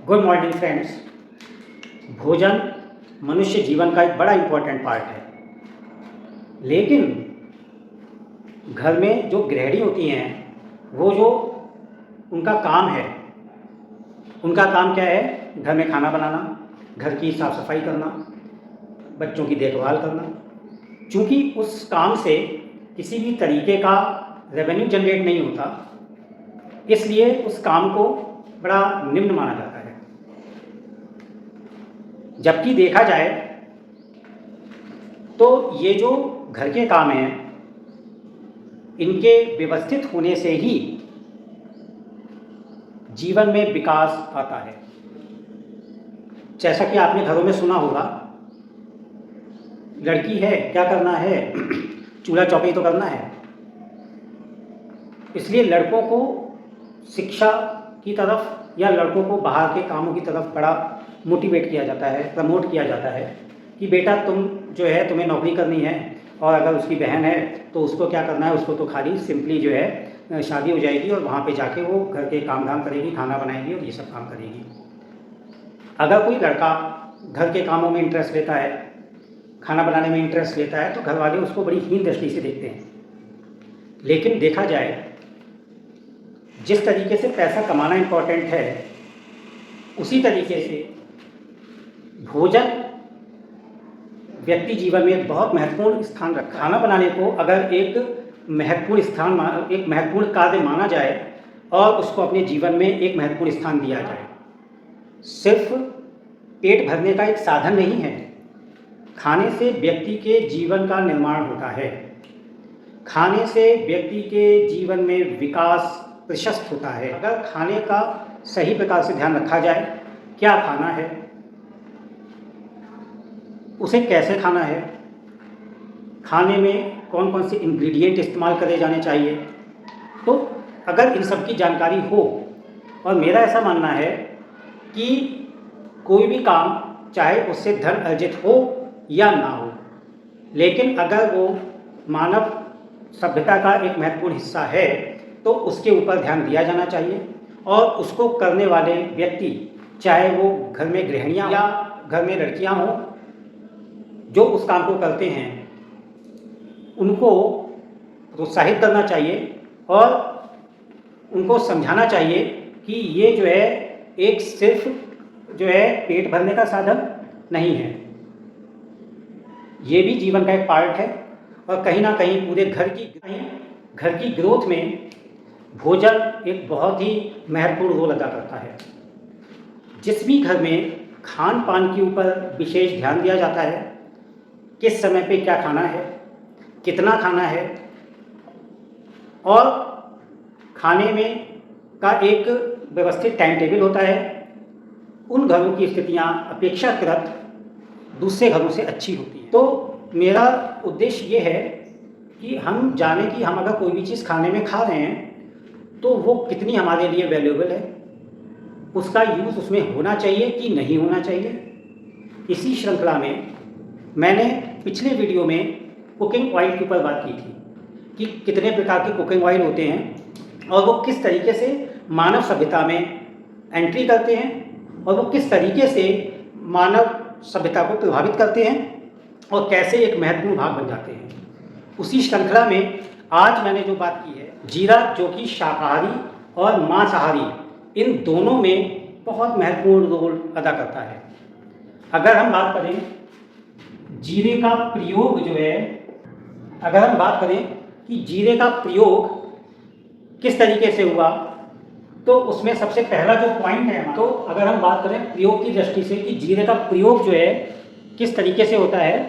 Good morning friends. भोजन मनुष्य जीवन का एक बड़ा इम्पोर्टेंट पार्ट है, लेकिन घर में जो गृहिणी होती हैं वो जो उनका काम है, उनका काम क्या है? घर में खाना बनाना, घर की साफ़ सफाई करना, बच्चों की देखभाल करना। चूँकि उस काम से किसी भी तरीके का रेवेन्यू जनरेट नहीं होता, इसलिए उस काम को बड़ा निम्न माना जाता है। जबकि देखा जाए तो ये जो घर के काम हैं, इनके व्यवस्थित होने से ही जीवन में विकास आता है। जैसा कि आपने घरों में सुना होगा, लड़की है क्या करना है, चूल्हा चौकी तो करना है। इसलिए लड़कों को शिक्षा की तरफ या लड़कों को बाहर के कामों की तरफ बड़ा मोटिवेट किया जाता है, प्रमोट किया जाता है कि बेटा तुम जो है तुम्हें नौकरी करनी है, और अगर उसकी बहन है तो उसको क्या करना है, उसको तो खाली सिंपली जो है शादी हो जाएगी और वहाँ पे जाके वो घर के काम धाम करेगी, खाना बनाएगी और ये सब काम करेगी। अगर कोई लड़का घर के कामों में इंटरेस्ट लेता है, खाना बनाने में इंटरेस्ट लेता है, तो घर वाले उसको बड़ी हीन दृष्टि से देखते हैं। लेकिन देखा जाए, जिस तरीके से पैसा कमाना इम्पोर्टेंट है, उसी तरीके से भोजन व्यक्ति जीवन में एक बहुत महत्वपूर्ण स्थान रखता है। खाना बनाने को अगर एक महत्वपूर्ण कार्य माना जाए और उसको अपने जीवन में एक महत्वपूर्ण स्थान दिया जाए, सिर्फ पेट भरने का एक साधन नहीं है। खाने से व्यक्ति के जीवन का निर्माण होता है, खाने से व्यक्ति के जीवन में विकास प्रशस्त होता है। अगर खाने का सही प्रकार से ध्यान रखा जाए, क्या खाना है, उसे कैसे खाना है, खाने में कौन कौन से इंग्रेडिएंट इस्तेमाल करे जाने चाहिए, तो अगर इन सब की जानकारी हो, और मेरा ऐसा मानना है कि कोई भी काम चाहे उससे धन अर्जित हो या ना हो, लेकिन अगर वो मानव सभ्यता का एक महत्वपूर्ण हिस्सा है तो उसके ऊपर ध्यान दिया जाना चाहिए। और उसको करने वाले व्यक्ति, चाहे वो घर में गृहिणियाँ या घर में लड़कियाँ हों, जो उस काम को करते हैं, उनको प्रोत्साहित करना चाहिए और उनको समझाना चाहिए कि ये जो है एक सिर्फ जो है पेट भरने का साधन नहीं है, ये भी जीवन का एक पार्ट है। और कहीं ना कहीं पूरे घर की ग्रोथ में भोजन एक बहुत ही महत्वपूर्ण रोल अदा करता है। जिस भी घर में खान पान के ऊपर विशेष ध्यान दिया जाता है, किस समय पे क्या खाना है, कितना खाना है, और खाने में का एक व्यवस्थित टाइम टेबल होता है, उन घरों की स्थितियाँ अपेक्षाकृत दूसरे घरों से अच्छी होती हैं। तो मेरा उद्देश्य ये है कि हम जाने कि हम अगर कोई भी चीज़ खाने में खा रहे हैं तो वो कितनी हमारे लिए वैल्यूएबल है, उसका यूज़ उसमें होना चाहिए कि नहीं होना चाहिए। इसी श्रृंखला में मैंने पिछले वीडियो में कुकिंग ऑयल के ऊपर बात की थी कि कितने प्रकार के कुकिंग ऑयल होते हैं और वो किस तरीके से मानव सभ्यता में एंट्री करते हैं और वो किस तरीके से मानव सभ्यता को प्रभावित करते हैं और कैसे एक महत्वपूर्ण भाग बन जाते हैं। उसी श्रृंखला में आज मैंने जो बात की है, जीरा, जो कि शाकाहारी और मांसाहारी इन दोनों में बहुत महत्वपूर्ण रोल अदा करता है। अगर हम बात करें जीरे का प्रयोग जो है, अगर हम बात करें कि जीरे का प्रयोग किस तरीके से हुआ, तो उसमें सबसे पहला जो पॉइंट है, तो अगर हम बात करें प्रयोग की दृष्टि से कि जीरे का प्रयोग जो है किस तरीके से होता है,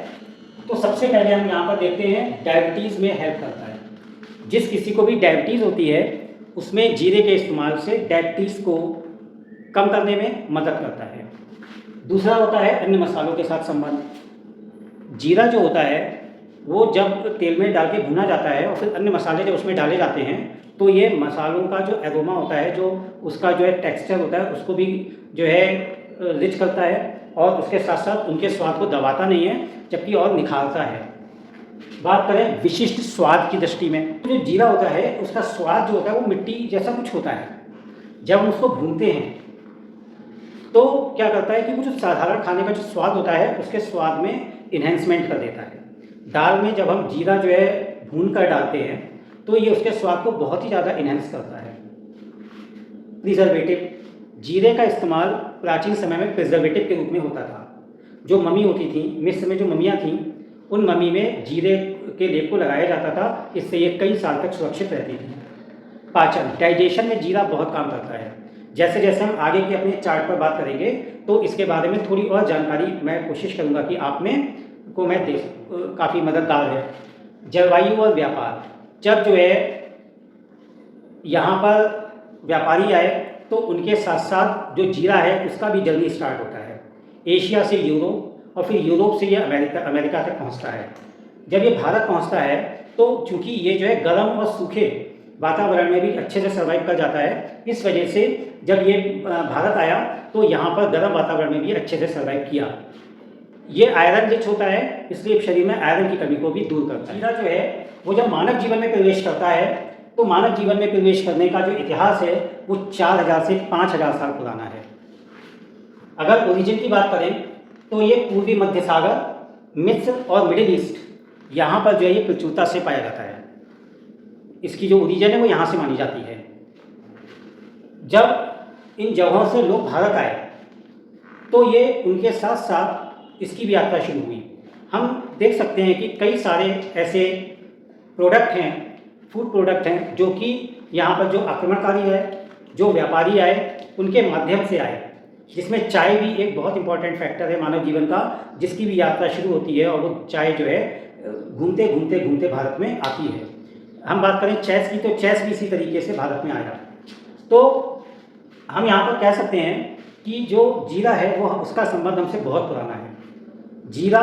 तो सबसे पहले हम यहाँ पर देखते हैं डायबिटीज़ में हेल्प करता है। जिस किसी को भी डायबिटीज़ होती है, उसमें जीरे के इस्तेमाल से डायबिटीज़ को कम करने में मदद करता है। दूसरा होता है अन्य मसालों के साथ संबंध। जीरा जो होता है वो जब तेल में डाल के भुना जाता है और फिर अन्य मसाले जब उसमें डाले जाते हैं, तो ये मसालों का जो एरोमा होता है, जो उसका जो है टेक्सचर होता है, उसको भी जो है रिच करता है और उसके साथ साथ उनके स्वाद को दबाता नहीं है, जबकि और निखारता है। बात करें विशिष्ट स्वाद की दृष्टि में, तो जो जीरा होता है उसका स्वाद जो होता है वो मिट्टी जैसा कुछ होता है। जब हम उसको भूनते हैं तो क्या करता है कि वो जो साधारण खाने का जो स्वाद होता है उसके स्वाद में इन्हेंसमेंट कर देता है। दाल में जब हम जीरा जो है भून कर डालते हैं तो ये उसके स्वाद को बहुत ही ज़्यादा इन्हेंस करता है। प्रिजर्वेटिव, जीरे का इस्तेमाल प्राचीन समय में प्रिजर्वेटिव के रूप में होता था। जो मम्मी होती थी, मिस्र में जो मम्मियाँ थीं, उन मम्मी में जीरे के लेप को लगाया जाता था, इससे ये कई साल तक सुरक्षित रहती थी। पाचन, डाइजेशन में जीरा बहुत काम करता है। जैसे जैसे हम आगे के अपने चार्ट पर बात करेंगे तो इसके बारे में थोड़ी और जानकारी मैं कोशिश करूँगा कि आप में को मैं दे काफ़ी मददगार है। जलवायु और व्यापार, जब जो है यहाँ पर व्यापारी आए तो उनके साथ साथ जो जीरा है उसका भी जर्नी स्टार्ट होता है। एशिया से यूरोप और फिर यूरोप से ये अमेरिका तक पहुँचता है। जब ये भारत पहुँचता है तो चूँकि ये जो है गर्म और सूखे वातावरण में भी अच्छे से सर्वाइव कर जाता है, इस वजह से जब ये भारत आया तो यहाँ पर गर्म वातावरण में भी अच्छे से सर्वाइव किया। ये आयरन रिच होता है, इसलिए शरीर में आयरन की कमी को भी दूर करता है। जीरा जो है वो जब मानव जीवन में प्रवेश करता है तो मानव जीवन में प्रवेश करने का जो इतिहास है वो 4000 से 5000 साल पुराना है। अगर ओरिजिन की बात करें तो ये पूर्वी मध्य सागर, मिस्र और मिडिल ईस्ट यहाँ पर जो है ये प्रचुरता से पाया जाता है। इसकी जो ओरिजिन है वो यहाँ से मानी जाती है। जब इन जगहों से लोग भारत आए तो ये उनके साथ साथ इसकी भी यात्रा शुरू हुई। हम देख सकते हैं कि कई सारे ऐसे प्रोडक्ट हैं, फूड प्रोडक्ट हैं, जो कि यहाँ पर जो आक्रमणकारी है, जो व्यापारी आए, उनके माध्यम से आए, जिसमें चाय भी एक बहुत इंपॉर्टेंट फैक्टर है मानव जीवन का, जिसकी भी यात्रा शुरू होती है और वो चाय जो है घूमते घूमते घूमते भारत में आती है। हम बात करें चेस की तो चेस भी इसी तरीके से भारत में आया। तो हम यहाँ पर कह सकते हैं कि जो जीरा है वो उसका संबंध हमसे बहुत पुराना है। जीरा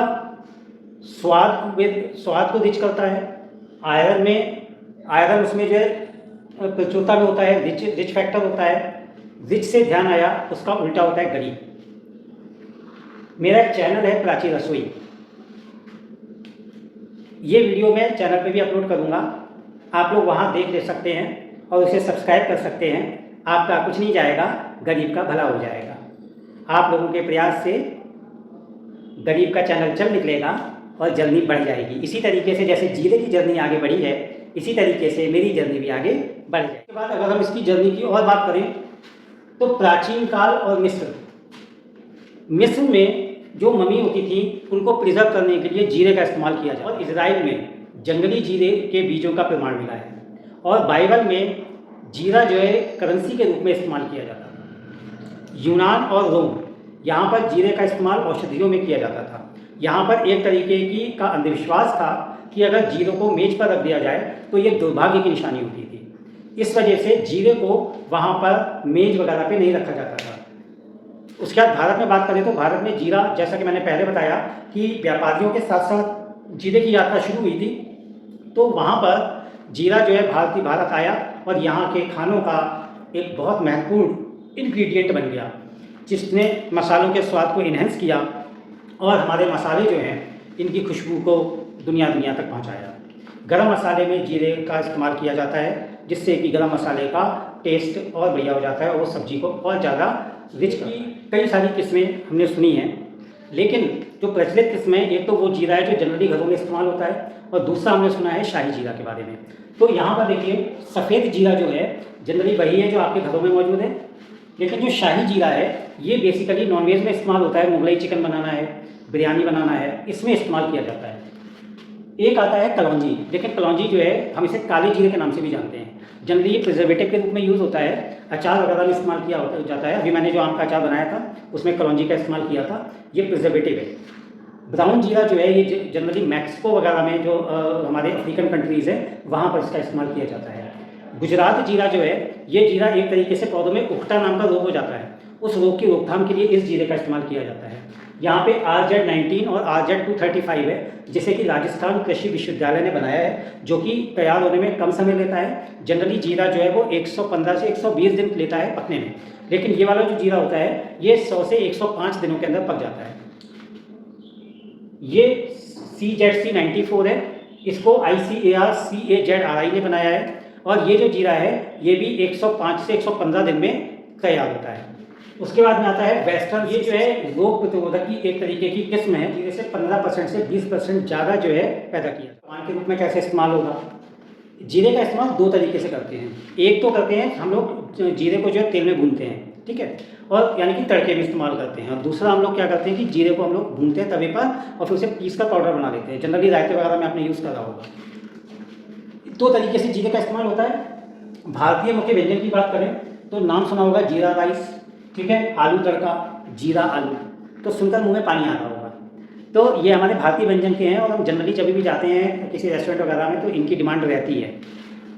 स्वाद को रिच करता है। आयरन उसमें जो है प्रचुरता में होता है, रिच फैक्टर होता है। रिच से ध्यान आया, उसका उल्टा होता है गरीब। मेरा एक चैनल है प्राची रसोई, ये वीडियो मैं चैनल पे भी अपलोड करूँगा, आप लोग वहाँ देख ले सकते हैं और उसे सब्सक्राइब कर सकते हैं। आपका कुछ नहीं जाएगा, गरीब का भला हो जाएगा। आप लोगों के प्रयास से गरीब का चैनल चल निकलेगा और जर्नी बढ़ जाएगी। इसी तरीके से जैसे जीरे की जर्नी आगे बढ़ी है, इसी तरीके से मेरी जर्नी भी आगे बढ़ जाएगी। इसके बाद अगर हम इसकी जर्नी की और बात करें तो प्राचीन काल और मिस्र में जो मम्मी होती थी उनको प्रिजर्व करने के लिए जीरे का इस्तेमाल किया जाता है। और इजराइल में जंगली जीरे के बीजों का प्रमाण मिला है। और बाइबल में जीरा जो है करेंसी के रूप में इस्तेमाल किया जाता था। यूनान और रोम, यहाँ पर जीरे का इस्तेमाल औषधियों में किया जाता था। यहाँ पर एक तरीके का अंधविश्वास था कि अगर जीरे को मेज पर रख दिया जाए तो ये दुर्भाग्य की निशानी होती थी। इस वजह से जीरे को वहाँ पर मेज वगैरह पे नहीं रखा जाता था। उसके बाद भारत में बात करें तो भारत में जीरा, जैसा कि मैंने पहले बताया कि व्यापारियों के साथ साथ जीरे की यात्रा शुरू हुई थी, तो वहाँ पर जीरा जो है भारत आया और यहाँ के खानों का एक बहुत महत्वपूर्ण इंग्रेडिएंट बन गया, जिसने मसालों के स्वाद को इन्हेंस किया और हमारे मसाले जो हैं इनकी खुशबू को दुनिया तक पहुँचाया। गरम मसाले में जीरे का इस्तेमाल किया जाता है, जिससे कि गरम मसाले का टेस्ट और बढ़िया हो जाता है और वो सब्जी को और ज़्यादा रिच की कई सारी किस्में हमने सुनी हैं, लेकिन जो प्रचलित किस्में, एक तो वो जीरा है जो जनरली घरों में इस्तेमाल होता है और दूसरा हमने सुना है शाही जीरा के बारे में। तो यहाँ पर देखिए सफ़ेद जीरा जो है जनरली वही है जो आपके घरों में मौजूद है, लेकिन जो शाही जीरा है ये बेसिकली नॉनवेज में इस्तेमाल होता है। मुगलई चिकन बनाना है, बिरयानी बनाना है, इसमें इस्तेमाल किया जाता है। एक आता है कलौंजी, लेकिन कलौंजी जो है हम इसे काले जीरे के नाम से भी जानते हैं। जनरली ये प्रिजर्वेटिव के रूप में यूज़ होता है, अचार वगैरह में इस्तेमाल किया जाता है। अभी मैंने जो आम का अचार बनाया था उसमें कलौंजी का इस्तेमाल किया था, ये प्रिजर्वेटिव है। ब्राउन जीरा जो है ये जनरली मैक्सिको वगैरह में जो हमारे अफ्रीकन कंट्रीज़ हैं वहाँ पर इसका इस्तेमाल किया जाता है। गुजरात जीरा जो है ये जीरा एक तरीके से पौधों में उकटा नाम का रोग हो जाता है, उस रोग की रोकथाम के लिए इस जीरे का इस्तेमाल किया जाता है। यहाँ पे RZ-19 और RZ-235 है, जिसे कि राजस्थान कृषि विश्वविद्यालय ने बनाया है, जो कि तैयार होने में कम समय लेता है। जनरली जीरा जो है वो 115 से 120 दिन लेता है पकने में, लेकिन ये वाला जो जीरा होता है ये 100 से 105 दिनों के अंदर पक जाता है। ये CZC-94 है, इसको ICAR-CAZRI ने बनाया है और ये जो जीरा है ये भी 105 से 115 दिन में तैयार होता है। उसके बाद में आता है वेस्टर्न। ये जो है रोग प्रतिरोधक की एक तरीके की किस्म है। जीरे से 15% से 20% ज़्यादा जो है पैदा किया। पकवान के रूप में कैसे इस्तेमाल होगा? जीरे का इस्तेमाल दो तरीके से करते हैं। एक तो करते हैं हम लोग जीरे को जो है तेल में भूनते हैं, ठीक है, और यानी कि तड़के में इस्तेमाल करते हैं। और दूसरा हम लोग क्या करते हैं कि जीरे को हम लोग भूनते हैं तवे पर और फिर उसे पीस कर पाउडर बना लेते हैं। जनरली रायते वगैरह में आपने यूज़ करा होगा। दो तरीके से जीरे का इस्तेमाल होता है। भारतीय मुख्य व्यंजन की बात करें तो नाम सुना होगा जीरा राइस, ठीक है, आलू तड़का, जीरा आलू, तो सुनकर मुंह में पानी आ रहा होगा। तो ये हमारे भारतीय व्यंजन के हैं और हम जनरली जब भी जाते हैं किसी रेस्टोरेंट वगैरह में तो इनकी डिमांड रहती है।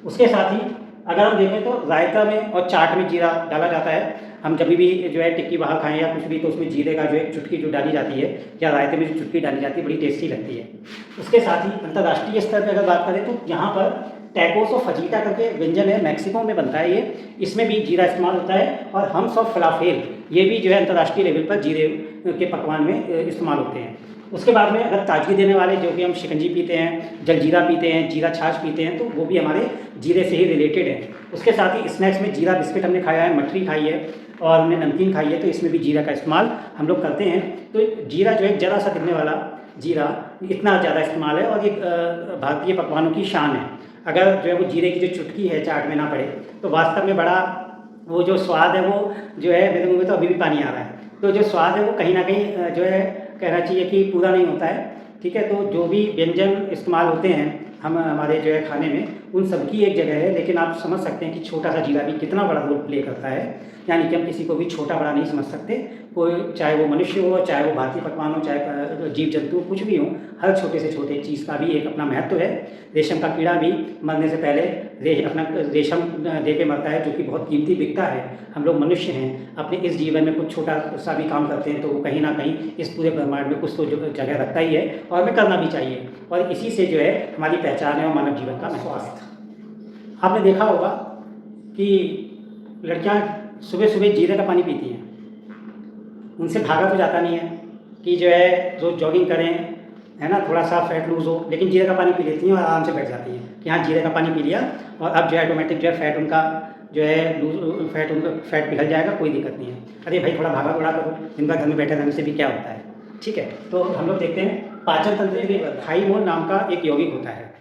उसके साथ ही अगर हम देखें तो रायता में और चाट में जीरा डाला जाता है। हम जब भी जो है टिक्की बाहर खाएं या कुछ भी तो उसमें जीरे का जो एक चुटकी जो डाली जाती है या रायते में जो चुटकी डाली जाती है बड़ी टेस्टी लगती है। उसके साथ ही अंतर्राष्ट्रीय स्तर पर अगर बात करें तो यहाँ पर टैकोस और फजीटा करके व्यंजन है, मैक्सिको में बनता है ये, इसमें भी जीरा इस्तेमाल होता है। और हम्स और फलाफेल ये भी जो है अंतर्राष्ट्रीय लेवल पर जीरे के पकवान में इस्तेमाल होते हैं। उसके बाद में अगर ताजगी देने वाले जो कि हम शिकंजी पीते हैं, जलजीरा पीते हैं, जीरा छाछ पीते हैं, तो वो भी हमारे जीरे से ही रिलेटेड है। उसके साथ ही स्नैक्स में जीरा बिस्किट हमने खाया है, मठरी खाई है और हमने नमकीन खाई है, तो इसमें भी जीरा का इस्तेमाल हम लोग करते हैं। तो जीरा जो है ज़रा सा दिखने वाला जीरा इतना ज़्यादा इस्तेमाल है और ये भारतीय पकवानों की शान है। अगर जो है वो जीरे की जो चुटकी है चाट में ना पड़े तो वास्तव में बड़ा वो जो स्वाद है वो जो है मेरे मुँह में तो अभी भी पानी आ रहा है। तो जो स्वाद है वो कहीं ना कहीं जो है कहना चाहिए कि पूरा नहीं होता है, ठीक है। तो जो भी व्यंजन इस्तेमाल होते हैं हम हमारे जो है खाने में उन सबकी एक जगह है, लेकिन आप समझ सकते हैं कि छोटा सा जीरा भी कितना बड़ा रोल प्ले करता है। यानी कि हम किसी को भी छोटा बड़ा नहीं समझ सकते। कोई चाहे वो मनुष्य हो, चाहे वो भारतीय पकवान हो, चाहे जीव जंतु कुछ भी हो, हर छोटे से छोटे चीज़ का भी एक अपना महत्व है। रेशम का कीड़ा भी मरने से पहले अपना रेशम दे के मरता है, जो कि बहुत कीमती बिकता है। हम लोग मनुष्य हैं, अपने इस जीवन में कुछ छोटा सा भी काम करते हैं तो वो कहीं ना कहीं इस पूरे ब्रह्मांड में कुछ तो जगह रखता ही है और हमें करना भी चाहिए। और इसी से जो है हमारी पहचान है और मानव जीवन का स्वास्थ्य। आपने देखा होगा कि लड़कियां सुबह सुबह जीरे का पानी पीती हैं। उनसे भागा तो जाता नहीं है कि जो है रोज़ जॉगिंग करें, है ना, थोड़ा सा फैट लूज़ हो, लेकिन जीरे का पानी पी लेती हैं और आराम से बैठ जाती हैं कि हाँ जीरे का पानी पी लिया और अब जो है ऑटोमेटिक जो है फैट उनका जो है फैट पिघल जाएगा, कोई दिक्कत नहीं है। अरे भाई थोड़ा भागा दौड़ा करो, दिन भर घर में बैठे रहने से भी क्या होता है, ठीक है। तो हम लोग देखते हैं पाचन तंत्र के थाइमोन नाम का एक यौगिक होता है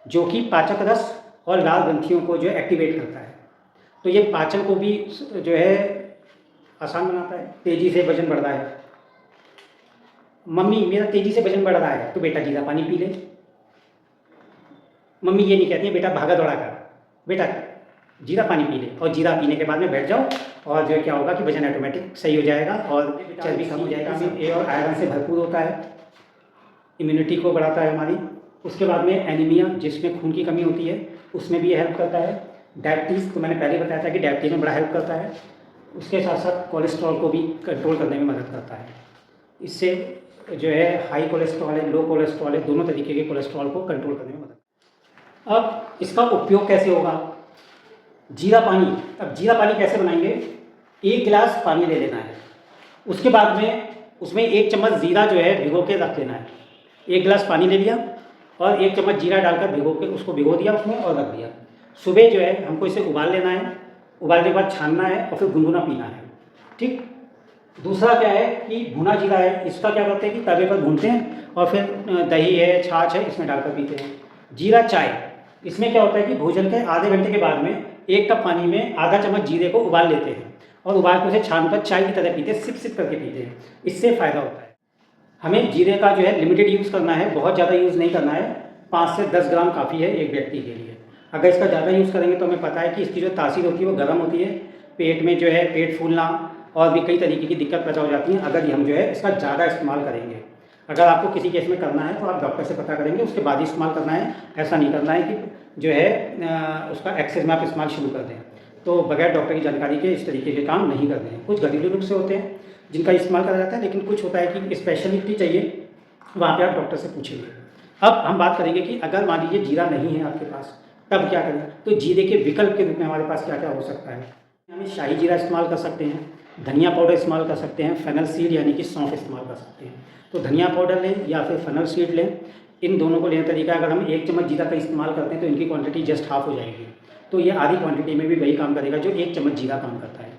जो कि पाचक रस और लाल ग्रंथियों को जो है एक्टिवेट करता है। तो ये पाचन को भी जो है आसान बनाता है। तेज़ी से वजन बढ़ रहा है, मम्मी मेरा तेज़ी से वजन बढ़ रहा है तो बेटा जीरा पानी पी ले। मम्मी ये नहीं कहती है बेटा भागा दौड़ा कर, बेटा जीरा पानी पी ले और जीरा पीने के बाद में बैठ जाओ और जो है क्या होगा कि वजन ऑटोमेटिक सही हो जाएगा और चर्बी कम हो जाएगा। ए और आयरन से भरपूर होता है, इम्यूनिटी को बढ़ाता है हमारी। उसके बाद में एनीमिया जिसमें खून की कमी होती है उसमें भी ये हेल्प करता है। डायबिटीज़ तो मैंने पहले बताया था कि डायबिटीज़ में बड़ा हेल्प करता है। उसके साथ साथ कोलेस्ट्रॉल को भी कंट्रोल करने में मदद करता है। इससे जो है हाई कोलेस्ट्रॉल है, लो कोलेस्ट्रॉल है, दोनों तरीके के कोलेस्ट्रॉल को कंट्रोल करने में मदद। अब इसका उपयोग कैसे होगा? जीरा पानी, अब जीरा पानी कैसे बनाएंगे? 1 गिलास पानी ले लेना है, उसके बाद में उसमें 1 चम्मच जीरा जो है भिगो के रख देना है। 1 गिलास पानी ले लिया और 1 चम्मच जीरा डालकर उसको भिगो दिया उसमें और रख दिया। सुबह जो है हमको इसे उबाल लेना है, उबालने के बाद छानना है और फिर गुनगुना पीना है, ठीक। दूसरा क्या है कि भुना जीरा है, इसका क्या करते हैं कि तवे पर भूनते हैं और फिर दही है, छाछ है, इसमें डालकर पीते हैं। जीरा चाय, इसमें क्या होता है कि भोजन के आधे घंटे के बाद में 1 कप पानी में आधा चम्मच जीरे को उबाल लेते हैं और उबाल कर उसे छान कर चाय की तरह पीते हैं, सिप सिप करके पीते हैं। इससे फ़ायदा होता है। हमें जीरे का जो है लिमिटेड यूज़ करना है, बहुत ज़्यादा यूज़ नहीं करना है। 5 से 10 ग्राम काफ़ी है एक व्यक्ति के लिए। अगर इसका ज़्यादा यूज़ करेंगे तो हमें पता है कि इसकी जो तासीर होती है वो गर्म होती है, पेट में जो है पेट फूलना और भी कई तरीके की दिक्कत पैदा हो जाती है अगर हम जो है इसका ज़्यादा इस्तेमाल करेंगे। अगर आपको किसी केस में करना है तो आप डॉक्टर से पता करेंगे, उसके बाद ही इस्तेमाल करना है। ऐसा नहीं करना है कि जो है उसका एक्सेस में आप इस्तेमाल शुरू कर दें। तो बगैर डॉक्टर की जानकारी के इस तरीके के काम नहीं करते हैं। कुछ घरेलू नुस्खे होते हैं जिनका इस्तेमाल करा जाता है, लेकिन कुछ होता है कि स्पेशलिटी चाहिए, वहाँ पे आप डॉक्टर से पूछेंगे। अब हम बात करेंगे कि अगर मान लीजिए जीरा नहीं है आपके पास तब क्या करें। तो जीरे के विकल्प के रूप में हमारे पास क्या क्या हो सकता है। हमें शाही जीरा इस्तेमाल कर सकते हैं, धनिया पाउडर इस्तेमाल कर सकते हैं, फेनल सीड यानी कि सौंफ इस्तेमाल कर सकते हैं। तो धनिया पाउडर लें या फिर फेनल सीड लें, इन दोनों को लेने तरीका अगर हम 1 चम्मच जीरा का इस्तेमाल करते हैं तो इनकी क्वांटिटी जस्ट हाफ हो जाएगी। तो ये आधी क्वांटिटी में भी वही काम करेगा जो 1 चम्मच जीरा काम करता है।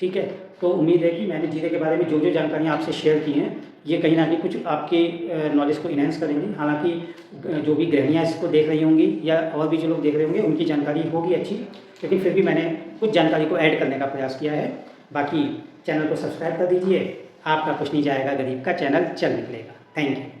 ठीक है। तो उम्मीद है कि मैंने जीरे के बारे में जो जो जानकारियाँ आपसे शेयर की हैं ये कहीं ना कहीं कुछ आपके नॉलेज को इन्हेंस करेंगी। हालांकि जो भी गृहिणियाँ इसको देख रही होंगी या और भी जो लोग देख रहे होंगे उनकी जानकारी होगी अच्छी, लेकिन फिर भी मैंने कुछ जानकारी को ऐड करने का प्रयास किया है। बाकी चैनल को सब्सक्राइब कर दीजिए, आपका कुछ नहीं जाएगा, गरीब का चैनल चल निकलेगा। Thank you.